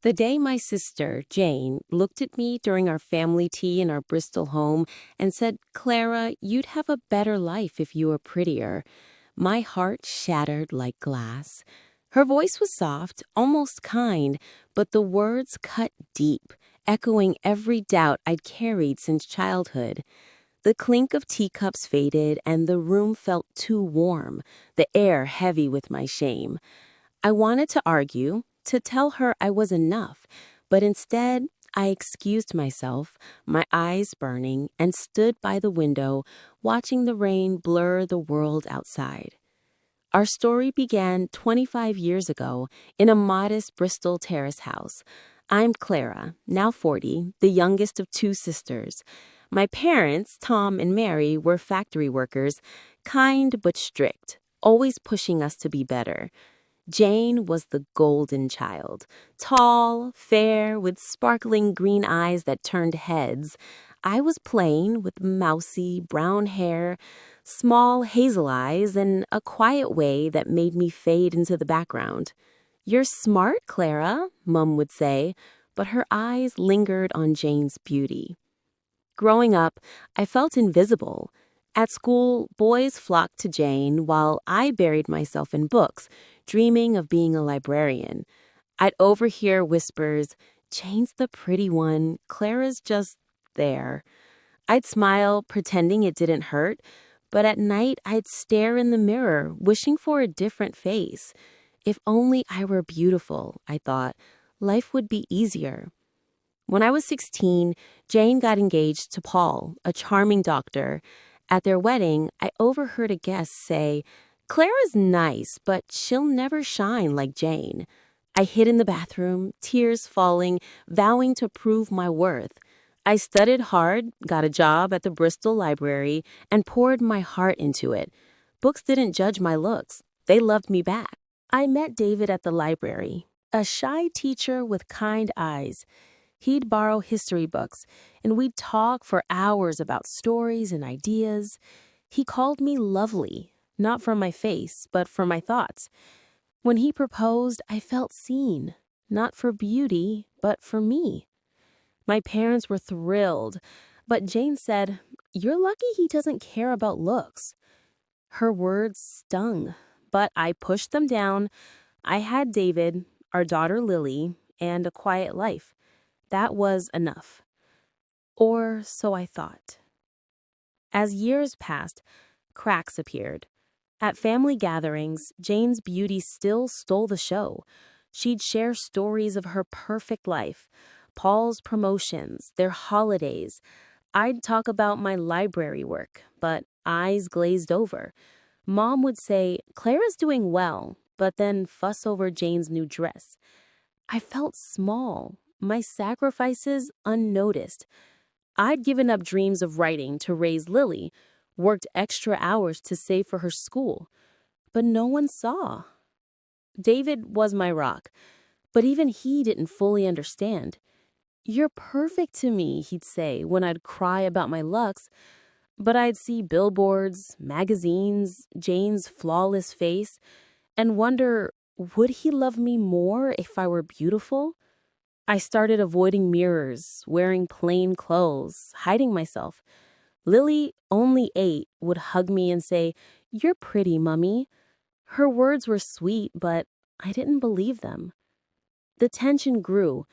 The day my sister, Jane, looked at me during our family tea in our Bristol home and said, "Clara, you'd have a better life if you were prettier," my heart shattered like glass. Her voice was soft, almost kind, but the words cut deep, echoing every doubt I'd carried since childhood. The clink of teacups faded, and the room felt too warm, the air heavy with my shame. I wanted to argue, to tell her I was enough, but instead I excused myself, my eyes burning, and stood by the window, watching the rain blur the world outside. Our story began 25 years ago in a modest Bristol terrace house. I'm Clara, now 40, the youngest of two sisters. My parents, Tom and Mary, were factory workers, kind but strict, always pushing us to be better. Jane was the golden child, tall, fair, with sparkling green eyes that turned heads. I was plain, with mousy brown hair, small hazel eyes, and a quiet way that made me fade into the background. "You're smart, Clara," Mum would say, but her eyes lingered on Jane's beauty. Growing up, I felt invisible. At school, boys flocked to Jane while I buried myself in books, dreaming of being a librarian. I'd overhear whispers, "Jane's the pretty one, Clara's just there." I'd smile, pretending it didn't hurt, but at night I'd stare in the mirror, wishing for a different face. If only I were beautiful, I thought, life would be easier. When I was 16, Jane got engaged to Paul, a charming doctor. At their wedding, I overheard a guest say, "Clara's nice, but she'll never shine like Jane." I hid in the bathroom, tears falling, vowing to prove my worth. I studied hard, got a job at the Bristol Library, and poured my heart into it. Books didn't judge my looks. They loved me back. I met David at the library, a shy teacher with kind eyes. He'd borrow history books, and we'd talk for hours about stories and ideas. He called me lovely, not for my face, but for my thoughts. When he proposed, I felt seen, not for beauty, but for me. My parents were thrilled, but Jane said, "You're lucky he doesn't care about looks." Her words stung, but I pushed them down. I had David, our daughter Lily, and a quiet life. That was enough. Or so I thought. As years passed, cracks appeared. At family gatherings, Jane's beauty still stole the show. She'd share stories of her perfect life, Paul's promotions, their holidays. I'd talk about my library work, but eyes glazed over. Mom would say, "Clara's doing well," but then fuss over Jane's new dress. I felt small, my sacrifices unnoticed. I'd given up dreams of writing to raise Lily, worked extra hours to save for her school, but no one saw. David was my rock, but even he didn't fully understand. "You're perfect to me," he'd say when I'd cry about my looks, but I'd see billboards, magazines, Jane's flawless face, and wonder, would he love me more if I were beautiful? I started avoiding mirrors, wearing plain clothes, hiding myself. Lily, only 8, would hug me and say, "You're pretty, Mummy." Her words were sweet, but I didn't believe them. The tension grew.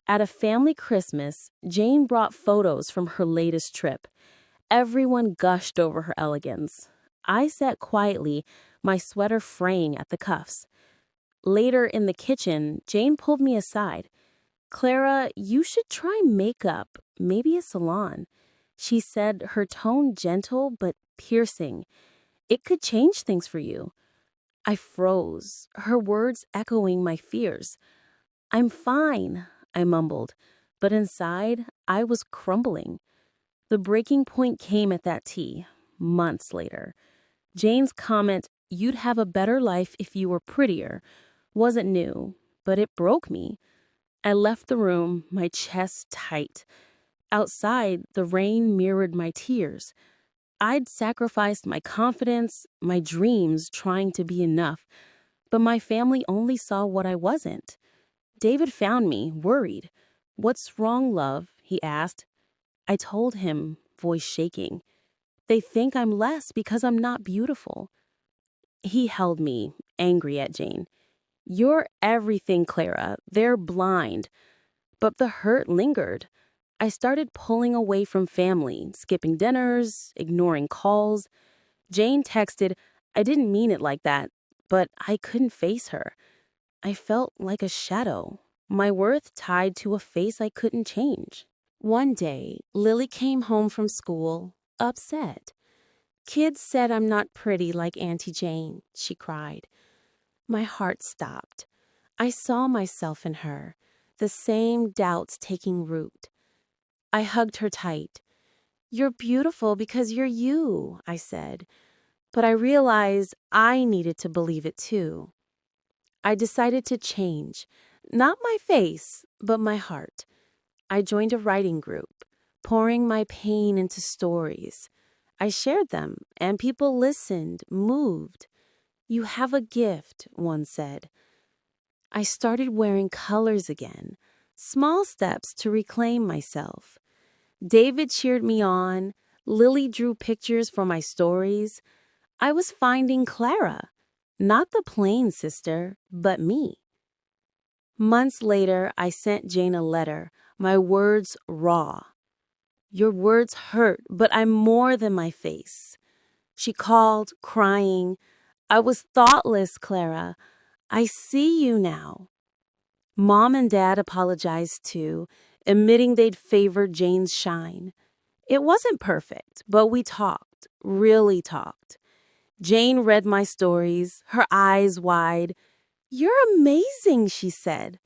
At a family Christmas, Jane brought photos from her latest trip. Everyone gushed over her elegance. I sat quietly, my sweater fraying at the cuffs. Later in the kitchen, Jane pulled me aside. "Clara, you should try makeup, maybe a salon." She said, her tone gentle but piercing. "It could change things for you." I froze, her words echoing my fears. "I'm fine," I mumbled, but inside, I was crumbling. The breaking point came at that tea, months later. Jane's comment, "You'd have a better life if you were prettier," wasn't new, but it broke me. I left the room, my chest tight. Outside, the rain mirrored my tears. I'd sacrificed my confidence, my dreams, trying to be enough, but my family only saw what I wasn't. David found me, worried. "What's wrong, love?" he asked. I told him, voice shaking. "They think I'm less because I'm not beautiful." He held me, angry at Jane. "You're everything, Clara. They're blind." But the hurt lingered. I started pulling away from family, skipping dinners, ignoring calls. Jane texted, "I didn't mean it like that," but I couldn't face her. I felt like a shadow, my worth tied to a face I couldn't change. One day, Lily came home from school, upset. "Kids said I'm not pretty like Auntie Jane," she cried. My heart stopped. I saw myself in her, the same doubts taking root. I hugged her tight. "You're beautiful because you're you," I said. But I realized I needed to believe it too. I decided to change, not my face, but my heart. I joined a writing group, pouring my pain into stories. I shared them, and people listened, moved. "You have a gift," one said. I started wearing colors again, small steps to reclaim myself. David cheered me on. Lily drew pictures for my stories. I was finding Clara, not the plain sister, but me. Months later, I sent Jane a letter, my words raw. "Your words hurt, but I'm more than my face." She called, crying, "I was thoughtless, Clara. I see you now." Mom and Dad apologized too, admitting they'd favored Jane's shine. It wasn't perfect, but we talked, really talked. Jane read my stories, her eyes wide. "You're amazing," she said.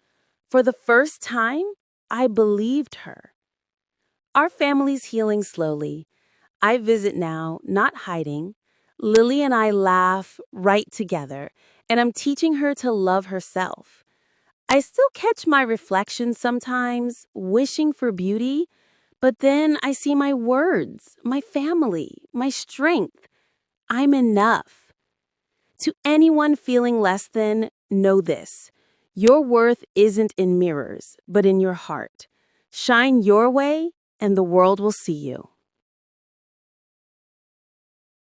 For the first time, I believed her. Our family's healing slowly. I visit now, not hiding. Lily and I laugh, write together, and I'm teaching her to love herself. I still catch my reflections sometimes, wishing for beauty, but then I see my words, my family, my strength. I'm enough. To anyone feeling less than, know this: your worth isn't in mirrors, but in your heart. Shine your way, and the world will see you.